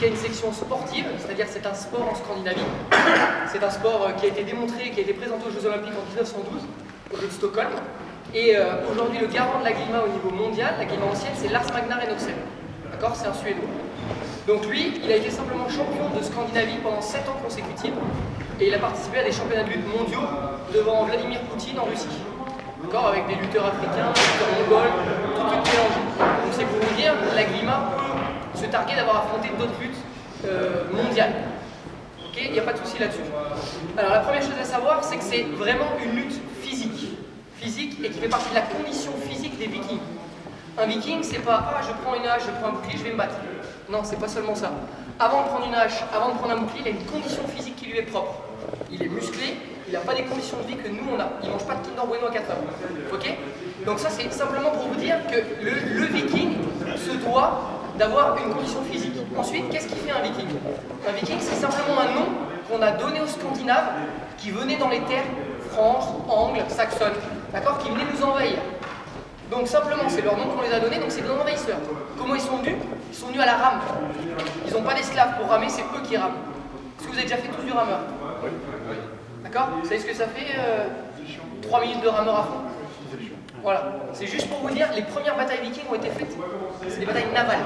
puisqu'il y a une section sportive, c'est-à-dire que c'est un sport en Scandinavie. C'est un sport qui a été démontré, qui a été présenté aux Jeux Olympiques en 1912, aux Jeux de Stockholm. Et aujourd'hui, le garant de la Glima au niveau mondial, la Glima ancienne, c'est Lars Magnar Enoksen. D'accord? C'est un Suédois. Donc lui, il a été simplement champion de Scandinavie pendant 7 ans consécutifs. Et il a participé à des championnats de lutte mondiaux devant Vladimir Poutine en Russie. D'accord? Avec des lutteurs africains, des lutteurs mongols, tout mélangé. Donc c'est pour vous dire, la Glima peut se targuer d'avoir affronté d'autres luttes mondiales. Ok? Il n'y a pas de souci là-dessus. Alors la première chose à savoir, c'est que c'est vraiment une lutte physique et qui fait partie de la condition physique des vikings. Un viking, c'est pas « ah, je prends une hache, je prends un bouclier, je vais me battre ». Non, c'est pas seulement ça. Avant de prendre une hache, avant de prendre un bouclier, il a une condition physique qui lui est propre. Il est musclé, il n'a pas des conditions de vie que nous on a. Il ne mange pas de Kinder Bueno à 4 heures. Ok? Donc ça, c'est simplement pour vous dire que le viking se doit d'avoir une condition physique. Ensuite, qu'est-ce qui fait un viking? Un viking, c'est simplement un nom qu'on a donné aux Scandinaves qui venaient dans les terres franches, angles, saxonnes, d'accord, qui venaient nous envahir. Donc simplement, c'est leur nom qu'on les a donné, donc c'est des envahisseurs. Comment ils sont venus? Ils sont venus à la rame. Ils n'ont pas d'esclaves pour ramer, c'est eux qui rament. Est-ce que vous avez déjà fait tous du rameur? Oui. D'accord? Vous savez ce que ça fait 3 minutes de rameur à fond? Voilà. C'est juste pour vous dire, les premières batailles vikings ont été faites. C'est des batailles navales.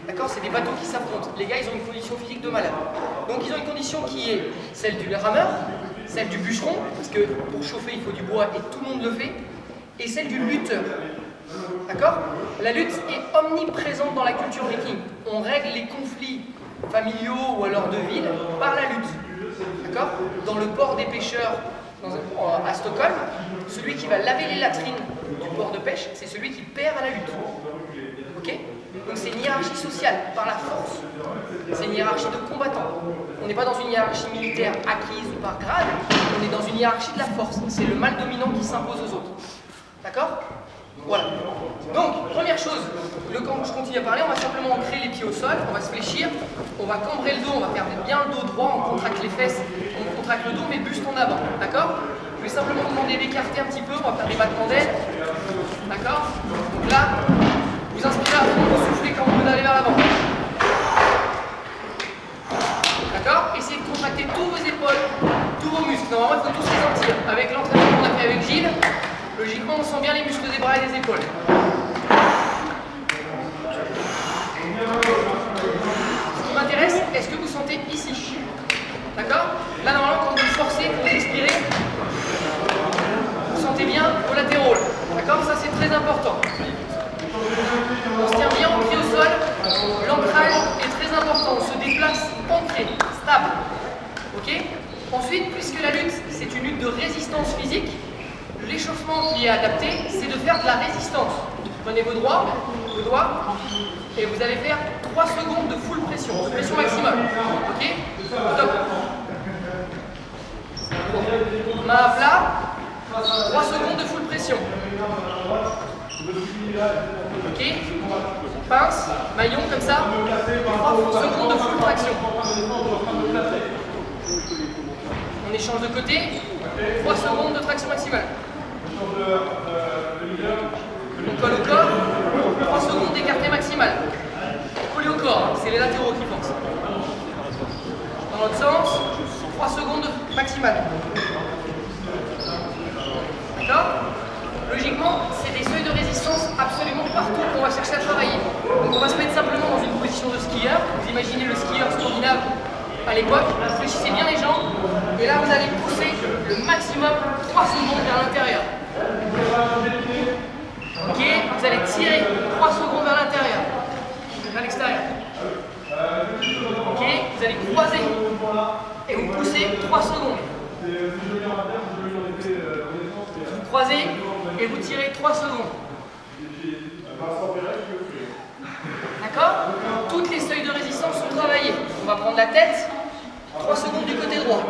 D'accord? C'est des bateaux qui s'affrontent. Les gars, ils ont une condition physique de malade. Donc ils ont une condition qui est celle du rameur, celle du bûcheron, parce que pour chauffer, il faut du bois et tout le monde le fait, et celle du lutteur. D'accord? La lutte est omniprésente dans la culture viking. On règle les conflits familiaux ou alors de ville par la lutte. D'accord? Dans le port des pêcheurs à Stockholm, celui qui va laver les latrines du port de pêche, c'est celui qui perd à la lutte. Ok? Donc c'est une hiérarchie sociale, par la force. C'est une hiérarchie de combattants. On n'est pas dans une hiérarchie militaire acquise ou par grade, on est dans une hiérarchie de la force. C'est le mâle dominant qui s'impose aux autres. D'accord? Voilà. Donc, première chose, quand je continue à parler, on va simplement ancrer les pieds au sol, on va se fléchir, on va cambrer le dos, on va faire bien le dos droit, on contracte les fesses, on contracte le dos, mais buste en avant. D'accord? Je vais simplement vous demander d'écarter un petit peu, on va faire des battements d'ailes. D'accord? Donc là, vous inspirez à fond, vous soufflez quand vous venez d'aller vers l'avant. D'accord? Essayez de contracter tous vos épaules, tous vos muscles. Normalement, il faut tous les sentir. Avec l'entraînement qu'on a fait avec Gilles, logiquement, on sent bien les muscles des bras et des épaules. Ce qui m'intéresse, est-ce que vous sentez ici? D'accord? Là, normalement, quand vous forcez, quand vous expirez, vous sentez bien vos latéraux. D'accord? Ça, c'est très important. On se tient bien ancré au sol. L'ancrage est très important. On se déplace ancré, stable. Ok? Ensuite, puisque la lutte, c'est une lutte de résistance physique, l'échauffement qui est adapté, c'est de faire de la résistance. Prenez vos doigts, et vous allez faire 3 secondes de full pression, de pression maximum. Ok? Top. Main à plat, 3 secondes de full pression. Ok? Pince, maillon comme ça, 3 secondes de full traction. On échange de côté, 3 secondes de traction maximale. On colle au corps, 3 secondes d'écarté maximal. Collé au corps, c'est les latéraux qui forcent. Dans l'autre sens, 3 secondes maximales. D'accord? Logiquement, c'est des seuils de résistance absolument partout qu'on va chercher à travailler. Donc on va se mettre simplement dans une position de skieur. Vous imaginez le skieur scandinave à l'époque, fléchissez bien les jambes, et là vous allez pousser le maximum 3 secondes vers l'intérieur. Ok, vous allez tirer 3 secondes vers l'intérieur, vers l'extérieur. Ok, vous allez croiser et vous poussez 3 secondes. Vous croisez et vous tirez 3 secondes. D'accord? Toutes les seuils de résistance sont travaillées. On va prendre la tête, 3 secondes du côté droit.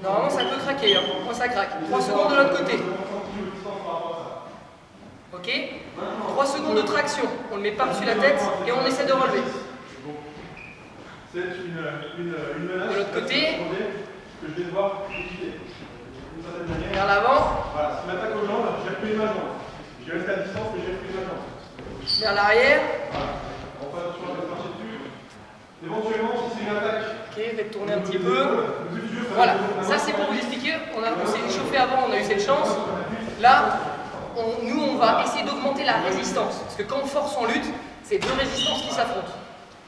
Normalement ça peut craquer, hein. Moi ça craque. 3 secondes de l'autre côté. Ok? 3 secondes de traction. On le met par-dessus la tête et on essaie de relever. De l'autre côté. Vers l'avant. Voilà, si m'attaque aux jambes, j'ai repris ma jambe. Je reste à distance, mais j'ai repris ma jambe. Vers l'arrière. Voilà. Ok, faites tourner un petit peu. Voilà, ça c'est pour vous expliquer. On s'est échauffé avant, on a eu cette chance. Là, nous on va essayer d'augmenter la résistance. Parce que quand on force en lutte, c'est deux résistances qui s'affrontent.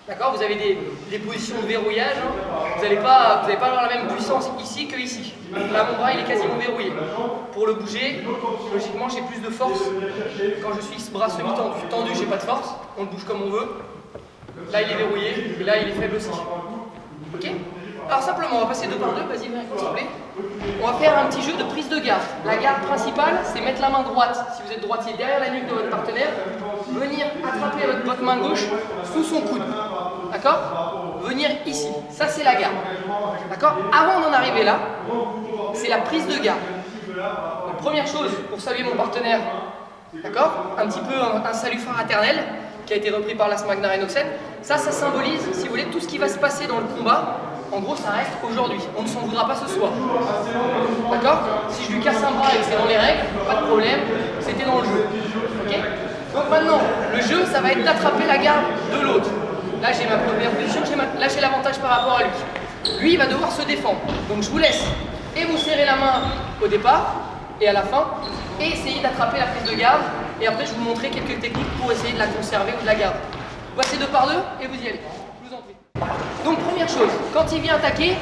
D'accord? Vous avez des positions de verrouillage. Hein. Vous n'allez pas avoir la même puissance ici que ici. Là, mon bras il est quasiment verrouillé. Pour le bouger, logiquement j'ai plus de force quand je suis bras semi-tendu. Tendu, j'ai pas de force. On le bouge comme on veut. Là, il est verrouillé et là, il est faible aussi. Ok? Alors simplement, on va passer deux par deux. Vas-y, viens, s'il te plaît. On va faire un petit jeu de prise de garde. La garde principale, c'est mettre la main droite, si vous êtes droitier, derrière la nuque de votre partenaire, venir attraper avec votre main gauche sous son coude. D'accord? Venir ici. Ça, c'est la garde. D'accord? Avant d'en arriver là, c'est la prise de garde. Donc, première chose, pour saluer mon partenaire, d'accord? Un petit peu un salut fraternel qui a été repris par la Smagna Renoxen. Ça symbolise, si vous voulez, tout ce qui va se passer dans le combat. En gros, ça reste aujourd'hui. On ne s'en voudra pas ce soir. D'accord? Si je lui casse un bras et que c'est dans les règles, pas de problème, c'était dans le jeu. Ok? Donc maintenant, le jeu, ça va être d'attraper la garde de l'autre. Là, j'ai ma première position, là, j'ai l'avantage par rapport à lui. Lui, il va devoir se défendre. Donc, je vous laisse et vous serrer la main au départ et à la fin, et essayer d'attraper la prise de garde. Et après, je vais vous montrer quelques techniques pour essayer de la conserver ou de la garder. Vous passez deux par deux et vous y allez. Je vous en prie. Donc, première chose, quand il vient attaquer,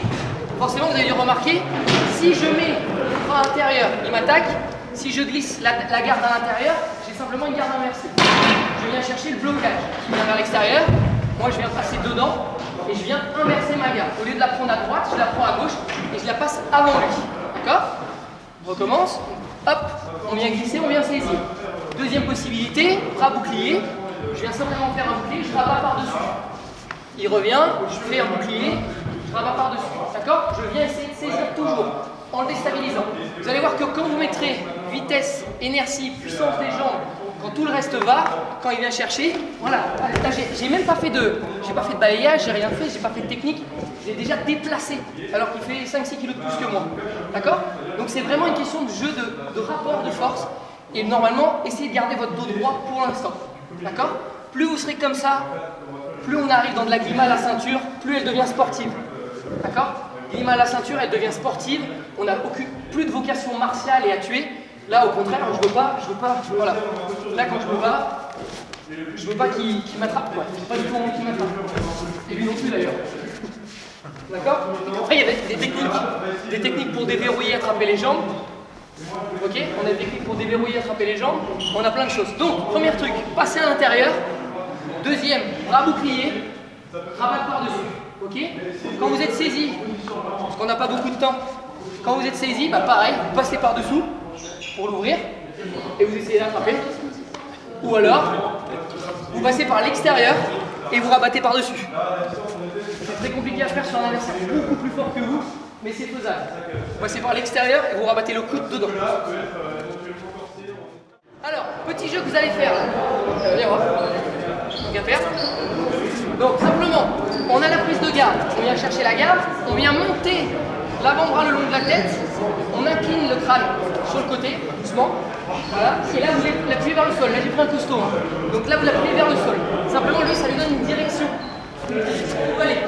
forcément, vous avez dû remarquer, si je mets le bras intérieur, il m'attaque. Si je glisse la garde à l'intérieur, j'ai simplement une garde inversée. Je viens chercher le blocage qui vient vers l'extérieur. Moi, je viens passer dedans et je viens inverser ma garde. Au lieu de la prendre à droite, je la prends à gauche et je la passe avant lui. D'accord? On recommence. Hop, on vient glisser, on vient saisir. Deuxième possibilité, bras bouclier. Je viens simplement faire un bouclier, je rabats par-dessus. Il revient, je fais un bouclier, je rabats par-dessus. D'accord? Je viens essayer de saisir toujours en le déstabilisant. Vous allez voir que quand vous mettrez vitesse, énergie, puissance des jambes, quand tout le reste va, quand il vient chercher, voilà. Là, j'ai même pas fait de balayage, j'ai rien fait, j'ai pas fait de technique. J'ai déjà déplacé, alors qu'il fait 5-6 kg de plus que moi. D'accord? Donc c'est vraiment une question de jeu de rapport de force. Et normalement, essayez de garder votre dos droit pour l'instant. D'accord? Plus vous serez comme ça, plus on arrive dans de la glima à la ceinture, plus elle devient sportive. D'accord? Glima à la ceinture, elle devient sportive. On n'a plus de vocation martiale et à tuer. Là, au contraire, je veux pas, voilà. Là, quand je me bats, je veux pas qu'il m'attrape, quoi. Je veux pas du tout envie qu'il m'attrape. Et lui non plus, d'ailleurs. D'accord? Après, il y a des techniques pour déverrouiller, attraper les jambes. Ok? On a des techniques pour déverrouiller, attraper les jambes. On a plein de choses. Donc, premier truc, passer à l'intérieur. Deuxième, bras bouclier, rabat par-dessus. Ok? Quand vous êtes saisi, parce qu'on n'a pas beaucoup de temps, quand vous êtes saisi, bah pareil, vous passez par-dessous pour l'ouvrir et vous essayez d'attraper. Ou alors, vous passez par l'extérieur et vous rabattez par-dessus. C'est très compliqué à faire sur un adversaire beaucoup plus fort que vous, mais c'est faisable. Vous passez par l'extérieur et vous rabattez le coude dedans. Alors, petit jeu que vous allez faire là. Viens voir. Donc, à faire. Donc, simplement, on a la prise de garde. On vient chercher la garde. On vient monter l'avant-bras le long de la tête. On incline le crâne sur le côté, doucement. Voilà. Et là, vous l'appuyez vers le sol. Là, j'ai pris un costaud. Hein. Donc là, vous l'appuyez vers le sol. Simplement, lui, ça lui donne une direction. Vous allez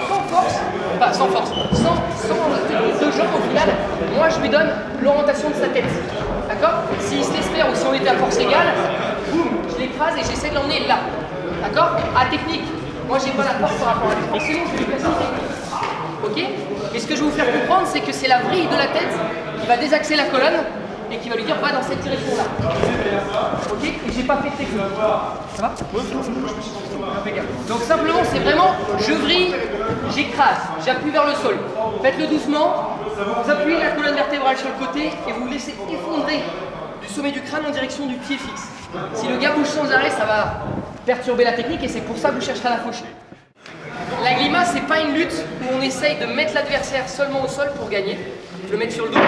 sans force, pas sans force, sans de jambes au final, moi je lui donne l'orientation de sa tête. D'accord? S'il se laisse faire ou si on était à force égale, boum, je l'écrase et j'essaie de l'emmener là. D'accord? À technique, moi j'ai pas la force par rapport à lui. Sinon je vais lui placer une technique. Ok? Mais ce que je vais vous faire comprendre, c'est que c'est la vrille de la tête qui va désaxer la colonne et qui va lui dire va dans cette direction-là. Ok? Et j'ai pas fait de technique. Ça va? Donc simplement, c'est vraiment je vrille, j'écrase, j'appuie vers le sol. Faites-le doucement, vous appuyez la colonne vertébrale sur le côté et vous laissez effondrer du sommet du crâne en direction du pied fixe. Si le gars bouge sans arrêt, ça va perturber la technique et c'est pour ça que vous chercherez à la faucher. La glima, c'est pas une lutte où on essaye de mettre l'adversaire seulement au sol pour gagner, le mettre sur le dos.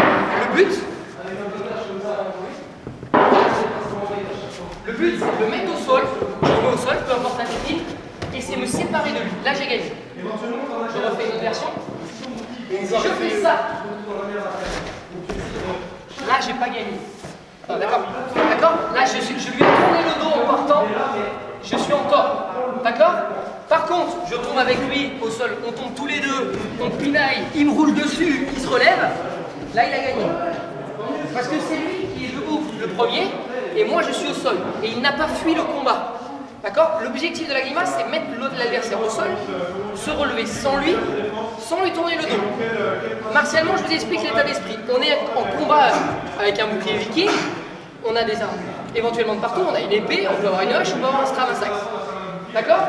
Le but, c'est de le mettre au sol, je le mets au sol, peu importe la technique, et c'est me séparer de lui. Là, j'ai gagné. Je refais une autre version. Si je fais ça, là, j'ai pas gagné. D'accord? D'accord? Là, je lui ai tourné le dos en partant, je suis en tort. D'accord? Par contre, je tombe avec lui au sol, on tombe tous les deux, on pinaille, il me roule dessus, il se relève, là il a gagné. Parce que c'est lui qui est debout le premier, et moi je suis au sol, et il n'a pas fui le combat. D'accord? L'objectif de la Grima, c'est mettre l'adversaire au sol, se relever sans lui tourner le dos. Martialement, je vous explique l'état d'esprit. On est en combat avec un bouclier viking, on a des armes éventuellement de partout, on a une épée, on peut avoir une hache, on peut avoir un stramasax. D'accord?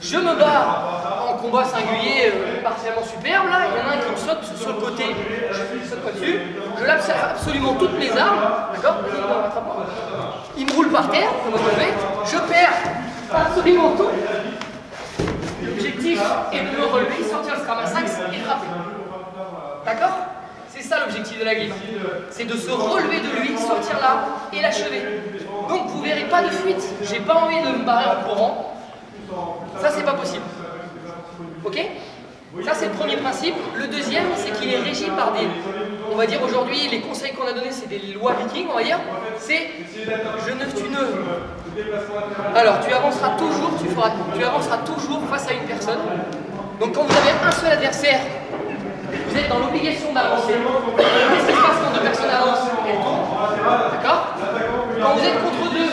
Je me bats en combat singulier partiellement superbe, là, il y en a un qui me saute sur le côté, je saute pas dessus, je lâche absolument toutes mes armes, d'accord? Il me roule par terre, comme vous le faites, je perds absolument tout. L'objectif est de me relever, sortir le stramasax et frapper. D'accord? C'est ça l'objectif de la Grima. C'est de se relever de lui, sortir là et l'achever. Donc vous verrez pas de fuite. J'ai pas envie de me barrer en courant. Ça, c'est pas possible. Ok? Ça, c'est le premier principe. Le deuxième, c'est qu'il est régi par des... On va dire aujourd'hui, les conseils qu'on a donnés, c'est des lois vikings, on va dire. C'est tu ne... Alors, tu avanceras toujours face à une personne. Donc, quand vous avez un seul adversaire, vous êtes dans l'obligation d'avancer. Qu'est-ce qui se passe quand deux personnes avancent? Elles tombent. D'accord? Quand vous êtes contre deux,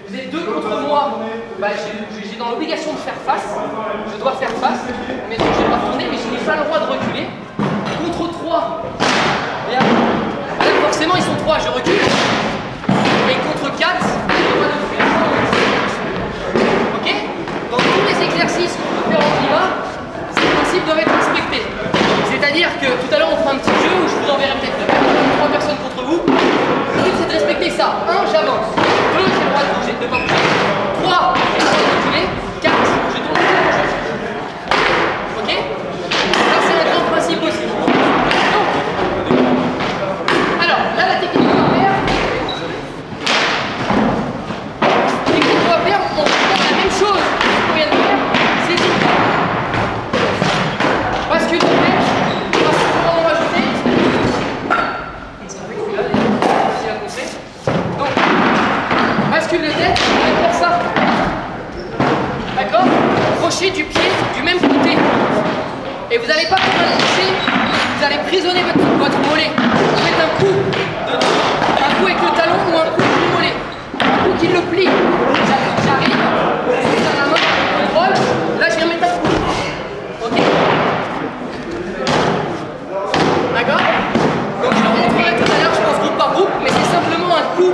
vous êtes deux contre moi, bah, j'ai dans l'obligation de faire face. Je dois faire face. Mais donc, je ne vais pas tourner, mais je n'ai pas le droit de reculer. Contre 3, bien. Alors, forcément, ils sont 3, je recule. Mais contre 4, je n'ai pas de fuir. Ok? Dans tous les exercices qu'on peut faire en climat, ces principes doivent être respectés. C'est-à-dire que tout à l'heure, on fera un petit jeu où je vous enverrai peut-être 3 personnes contre vous. Le but, c'est de respecter ça. 1, j'avance. 2, j'ai le droit de bouger, de pas bouger. 3, j'ai le droit de reculer. 4, je tourne le jeu. Ok? Ça, c'est un grand principe aussi. Donc, alors, là, la technique qu'on va faire, on va faire la même chose qu'on vient de faire, c'est du bascule de tête, on va simplement en rajouter. Donc, bascule de tête, on va faire ça. D'accord? Crochet du pied du même côté. Et vous n'allez pas pouvoir le toucher, vous allez prisonner votre mollet. Vous faites un coup avec le talon ou un coup avec le mollet. Un coup qui le plie. J'arrive, je suis à la main, je contrôle, là je viens mettre un coup. Ok? D'accord? Donc je le montrerai tout à l'heure, je pense groupe par groupe, mais c'est simplement un coup,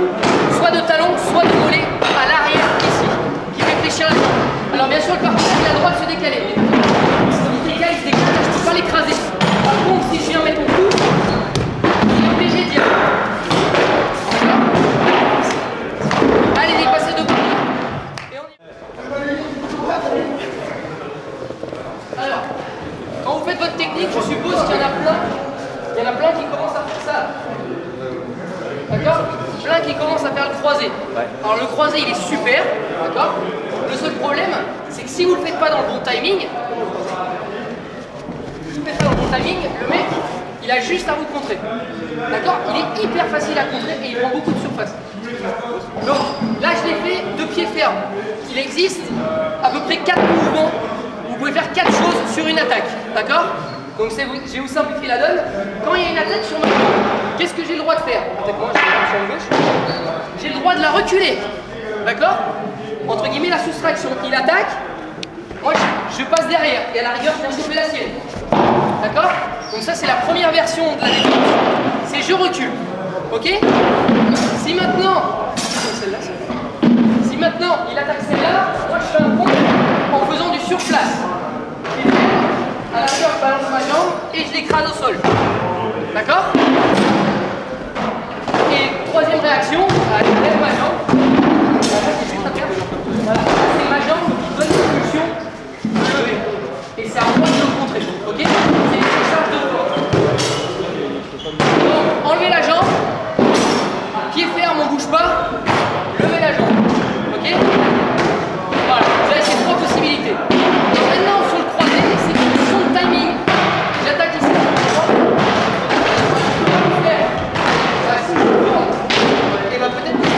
soit de talon, soit de mollet, à l'arrière, ici, qui fait fléchir la jambe. Alors bien sûr, le partenaire il a le droit de se décaler. Il se décale, je ne peux pas l'écraser. Par contre, si je viens mettre mon coup, il est obligé d'y aller. Allez, passez debout. Et on y va. Alors, quand vous faites votre technique, je suppose qu'il y en a plein. Il y en a plein qui commencent à faire ça. D'accord? Plein qui commencent à faire le croisé. Alors le croisé, il est super. D'accord? Le seul problème, c'est que si vous ne le faites pas dans le bon timing, le mec, il a juste à vous contrer. D'accord? Il est hyper facile à contrer et il prend beaucoup de surface. Donc là, je l'ai fait de pied ferme. Il existe à peu près 4 mouvements. Vous pouvez faire 4 choses sur une attaque. D'accord? Donc je vais vous simplifier la donne. Quand il y a une attaque sur ma jambe, qu'est-ce que j'ai le droit de faire? Moi, je suis gauche. J'ai le droit de la reculer. D'accord? Entre guillemets, la soustraction. Il attaque. Moi, je passe derrière. Et à la rigueur, je viens choper la sienne. D'accord? Donc ça, c'est la première version de la défense. C'est je recule. Ok? Si maintenant, il attaque celle-là, moi je fais un pont en faisant du surplace. Et à la rigueur, je balance ma jambe et je l'écrase au sol. D'accord? Et troisième réaction, je lève ma jambe. Voilà, c'est ma jambe qui donne l'impulsion de lever. Et c'est à moi de le contrer. Ok? C'est une charge de force. Donc, enlevez la jambe. Pied ferme, on ne bouge pas. Levez la jambe. Ok? Voilà, vous avez ces 3 possibilités. Et maintenant, sur le croisé, c'est une question de timing. J'attaque ici. Et bah peut-être que je peux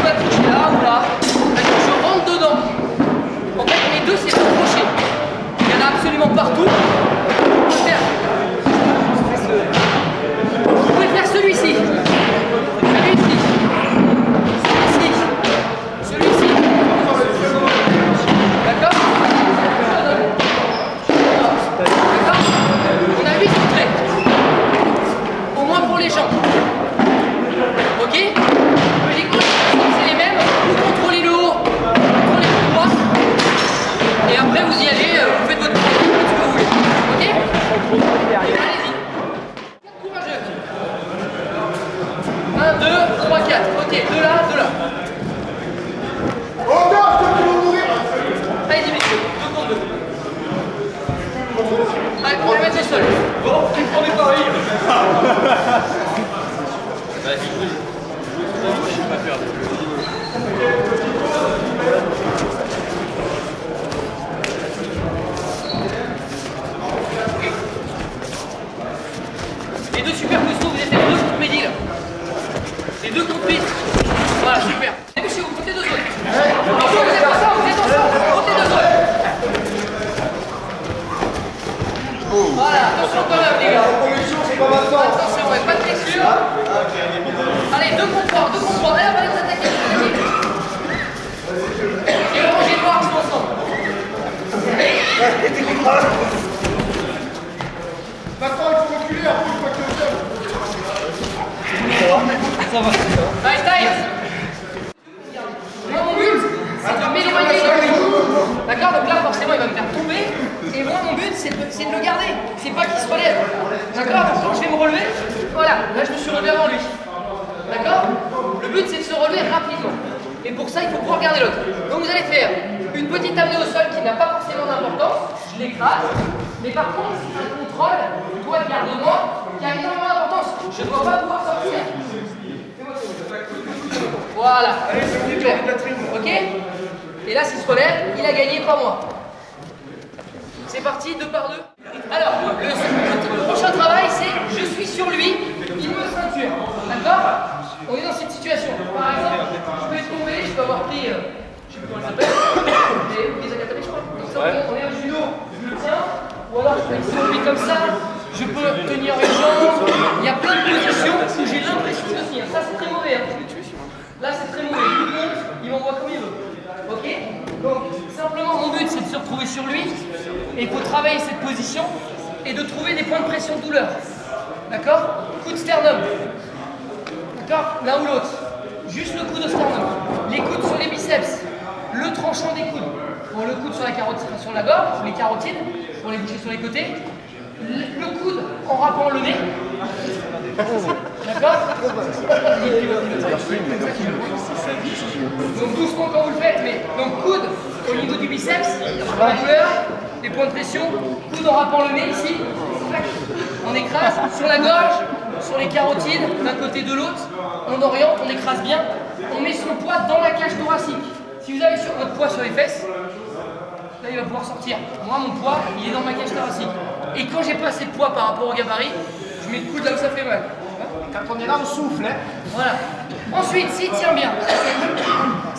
gagné, messieurs. 2 contre 2. Allez, on va mettre au sol. Bon, on est pareil. Je sais pas faire. Les deux super costauds, vous êtes les deux contre Mehdi là. Les deux contre Mehdi. Voilà, super. Débouchez, vous comptez 2 zones. Attention, vous êtes ensemble, comptez 2 zones. Voilà, attention quand même les gars. Attention, ouais, pas de blessure. Allez, 2 contre 3, 2 contre 3. Allez, on va les attaquer. Et orange et noir sont ensemble. Maintenant, il faut reculer un peu une fois que le sol. Ça va. Nice, nice. Moi, mon but, c'est de m'éloigner de lui. D'accord? Donc là, forcément, il va me faire tomber. Et moi, mon but, c'est de le garder. C'est pas qu'il se relève. D'accord? Donc, quand je vais me relever, voilà. Là, je me suis relevé avant lui. D'accord? Le but, c'est de se relever rapidement. Et pour ça, il faut pouvoir garder l'autre. Donc, vous allez faire une petite amenée au sol qui n'a pas forcément d'importance. Je l'écrase. Mais par contre, un contrôle, toi, garde-moi, qui a énormément d'importance. Je ne dois pas pouvoir sortir. Voilà. Ok? Et là, s'il se relève, il a gagné, pas moi. C'est parti, 2 par 2. Alors, le prochain travail, c'est je suis sur lui, il me ceinture. D'accord? On est dans cette situation. Par exemple, je peux être tombé, je peux avoir pris, je sais plus comment il s'appelle, des akatabés, je crois. Donc ça, on est au judo, je le tiens, ou alors je peux être sur lui comme ça, je peux tenir une jambe. Il y a plein de positions où j'ai l'impression de tenir. Ça, c'est très mauvais. Hein. Là, c'est très mauvais. Tout le monde, il m'envoie comme il veut. Ok? Donc, simplement, mon but, c'est de se retrouver sur lui. Et il faut travailler cette position et de trouver des points de pression de douleur. D'accord? Coup de sternum. D'accord? L'un ou l'autre. Juste le coup de sternum. Les coudes sur les biceps. Le tranchant des coudes. Bon, le coude sur la carotide, sur la gorge, les carotides, pour les boucher sur les côtés. Le coude en râpant le nez. D'accord? Donc doucement quand vous le faites, mais donc coude au niveau du biceps, sur la douleur, les points de pression, coude en râpant le nez ici, on écrase sur la gorge, sur les carotides, d'un côté de l'autre, on oriente, on écrase bien, on met son poids dans la cage thoracique. Si vous avez votre poids sur les fesses, là il va pouvoir sortir. Moi mon poids, il est dans ma cage thoracique. Et quand j'ai pas assez de poids par rapport au gabarit, je mets le coude là où ça fait mal. Quand on est là, on souffle. Hein. Voilà. Ensuite, s'il tient bien,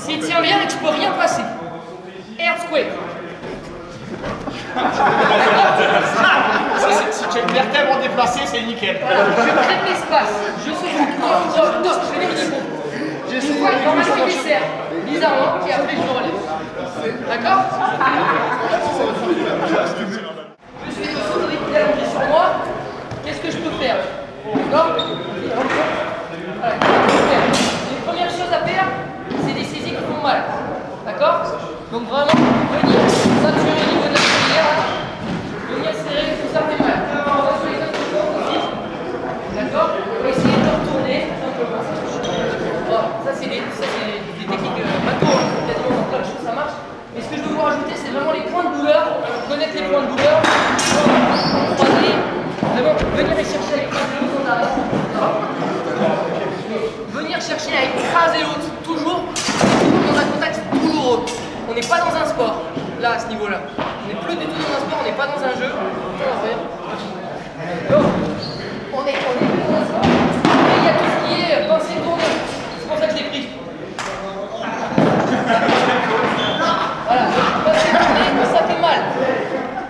et que je peux rien passer, earthquake. Si tu as une vertèbre déplacée, c'est nickel. Voilà. Je crée de l'espace. Je fais des mini-pompes. Je vois dans ma fiduciaire, bizarrement, et après je me relève. D'accord? Je suis dessous, il est allongé sur moi. Qu'est-ce que je peux faire? D'accord? Voilà. Les premières choses à faire, c'est des saisies qui font mal. D'accord? Donc vraiment, venir saturer au niveau de la cheville, venir serrer, tout ça fait mal. On va sur les autres aussi. D'accord? On va essayer de retourner simplement. Voilà. Ça c'est des techniques bateau, quasiment dans plein de choses, ça marche. Mais ce que je veux vous rajouter, c'est vraiment les points de douleur, connaître les points de douleur, croiser, vraiment venir les chercher à écraser l'autre en arrière. Venir chercher à écraser l'autre, toujours dans un contact douloureux. On n'est pas dans un sport, là, à ce niveau-là. On n'est plus du tout dans un sport, on n'est pas dans un jeu. Donc, on est plus dans un sport. Et il y a tout ce qui est pensée tournée. C'est pour ça que je l'ai pris. Voilà, pensée tournée, ça fait mal.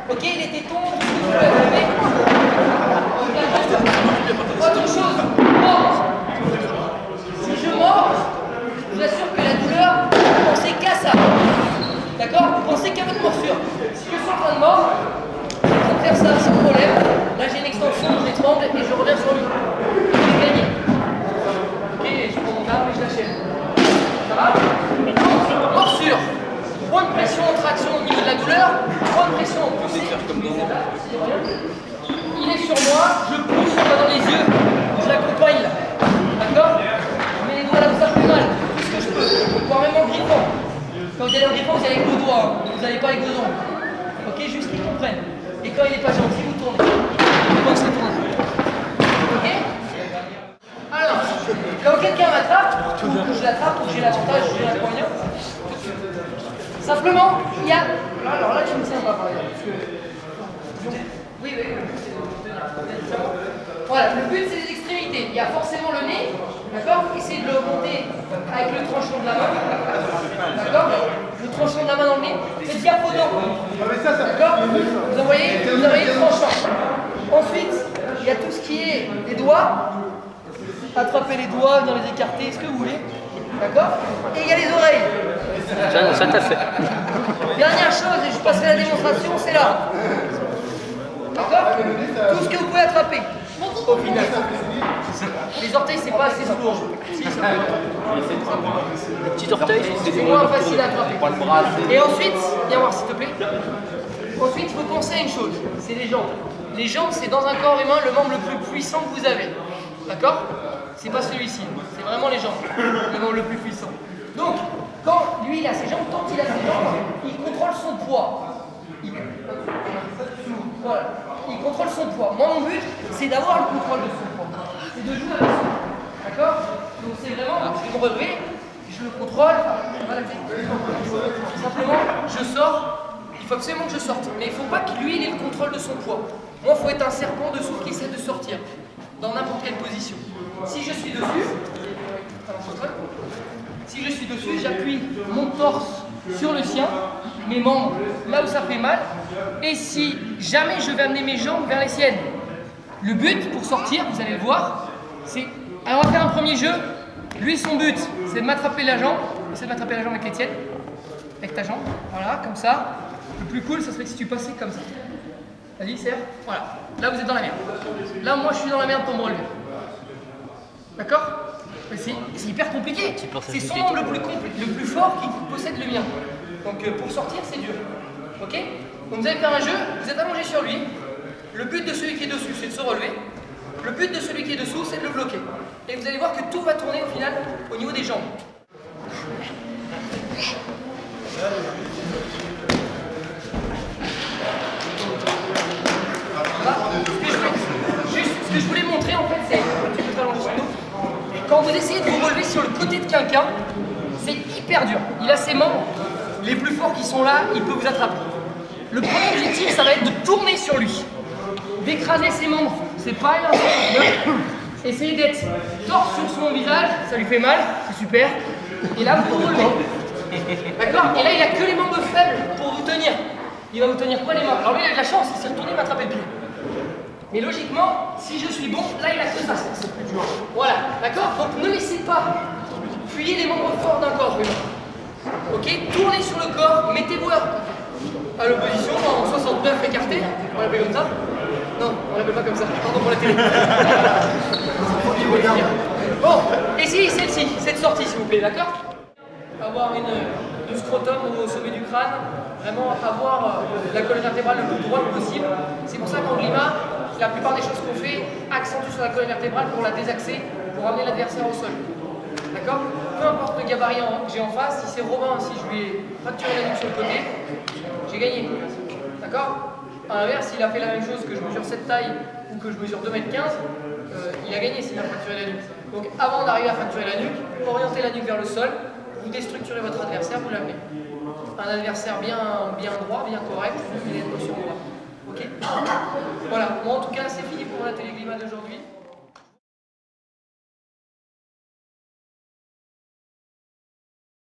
Ok, il était tombé, tout ce que vous pouvez lever. Autre chose, mort. Si je mords, je vous assure que la douleur, vous pensez qu'à ça. D'accord? Vous pensez qu'à votre morsure. Si je suis en train de mordre, je peux faire ça sans problème. Là j'ai une extension, je l'étrangle et je reviens sur lui. J'ai gagné. Ok, je prends mon arme et je l'achève. Ça va? Morsure. Point de pression en traction au niveau de la douleur. Point de pression en poussée. Il est sur moi, je pousse, on va dans les yeux, je l'accompagne là. D'accord? Je mets les doigts là où ça fait mal, tout ce que je peux, voire même en grippant. Quand vous allez en défense, vous allez avec vos doigts, hein. Vous n'allez pas avec vos ongles. Ok, juste qu'ils comprennent. Et quand il n'est pas gentil, vous tournez. Vous pensez tourner. Ok? Alors, quand quelqu'un m'attrape, ou que je l'attrape, ou que j'ai l'avantage, j'ai l'inconvénient, simplement, il y a. Alors là, tu me tiens pas par exemple. Oui, voilà, le but c'est les extrémités. Il y a forcément le nez, d'accord? Essayez de le monter avec le tranchant de la main, d'accord? Le tranchant de la main dans le nez. Faites gaffe aux dents, d'accord? Vous envoyez le tranchant. Ensuite, il y a tout ce qui est les doigts. Attrapez les doigts, venir les écarter, ce que vous voulez, d'accord? Et il y a les oreilles. Ça t'a fait. Dernière chose, et je passerai la démonstration, c'est là. D'accord? Tout ce que vous pouvez attraper. Au final. Les orteils, c'est pas assez lourd. Si, ça peut. Le petit orteil, C'est moins facile à attraper. Pour le bras, et ensuite, viens voir s'il te plaît. Ensuite, il faut penser à une chose, c'est les jambes. Les jambes, c'est dans un corps humain le membre le plus puissant que vous avez. D'accord? C'est pas celui-ci, c'est vraiment les jambes, le membre le plus puissant. Donc, quand lui il a ses jambes, tant qu'il a ses jambes, il contrôle son poids. Voilà. Il contrôle son poids. Moi, mon but, c'est d'avoir le contrôle de son poids. C'est de jouer avec ça. D'accord? Donc, c'est vraiment, je vais me relever, je le contrôle. Voilà. Simplement, je sors. Il faut absolument que je sorte. Mais il ne faut pas que lui, il ait le contrôle de son poids. Moi, il faut être un serpent de souffle qui essaie de sortir. Dans n'importe quelle position. Si je suis dessus, j'appuie mon torse sur le sien, mes membres là où ça fait mal, et si jamais je vais amener mes jambes vers les siennes. Le but pour sortir, vous allez le voir, c'est. Alors on va faire un premier jeu. Lui, son but, c'est de m'attraper la jambe. Essaie de m'attraper la jambe avec les tiennes. Avec ta jambe. Voilà, comme ça. Le plus cool, ça serait que si tu passais comme ça. Vas-y, serre. Voilà. Là, vous êtes dans la merde. Là, moi, je suis dans la merde pour me relever. D'accord? C'est hyper compliqué. C'est son membre le plus fort qui possède le mien. Donc, pour sortir, c'est dur. Ok? Donc, vous allez faire un jeu. Vous êtes allongé sur lui. Le but de celui qui est dessus, c'est de se relever. Le but de celui qui est dessous, c'est de le bloquer. Et vous allez voir que tout va tourner au final au niveau des jambes. Ce que je voulais montrer en fait, c'est quand vous essayez de vous relever sur le côté de quelqu'un, c'est hyper dur. Il a ses membres les plus forts qui sont là, il peut vous attraper. Le premier objectif, ça va être de tourner sur lui, d'écraser ses membres. C'est pas un essayez d'être torse sur son visage, ça lui fait mal, c'est super. Et là, vous vous relevez. D'accord? Et là, il a que les membres faibles pour vous tenir. Il va vous tenir quoi les mains? Alors lui, il a eu de la chance, il s'est retourné, il m'a attrapé le pied. Mais logiquement, si je suis bon, là, il a que ça. C'est plus dur. Voilà, d'accord? Donc ne laissez pas fuyez les membres forts d'un corps humain. Ok? Tournez sur le corps, mettez-vous à l'opposition en 69 écarté. On l'appelle comme ça? Non, on l'appelle pas comme ça. Pardon pour la télé. Bon, essayez celle-ci, cette sortie s'il vous plaît, d'accord? Avoir du scrotum au sommet du crâne, vraiment avoir la colonne vertébrale le plus droite possible. C'est pour ça qu'en Glima, la plupart des choses qu'on fait accentuent sur la colonne vertébrale pour la désaxer, pour amener l'adversaire au sol. D'accord? Peu importe le gabarit que j'ai en face, si c'est Robin, si je lui ai fracturé la nuque sur le côté, j'ai gagné. D'accord? À l'inverse, s'il a fait la même chose que je mesure cette taille ou que je mesure 2,15 m, il a gagné s'il a fracturé la nuque. Donc avant d'arriver à fracturer la nuque, orientez la nuque vers le sol, vous déstructurez votre adversaire, vous l'amenez. Un adversaire bien droit, bien correct, il est sur moi. Ok? Voilà, moi en tout cas c'est fini pour la télé Glima d'aujourd'hui.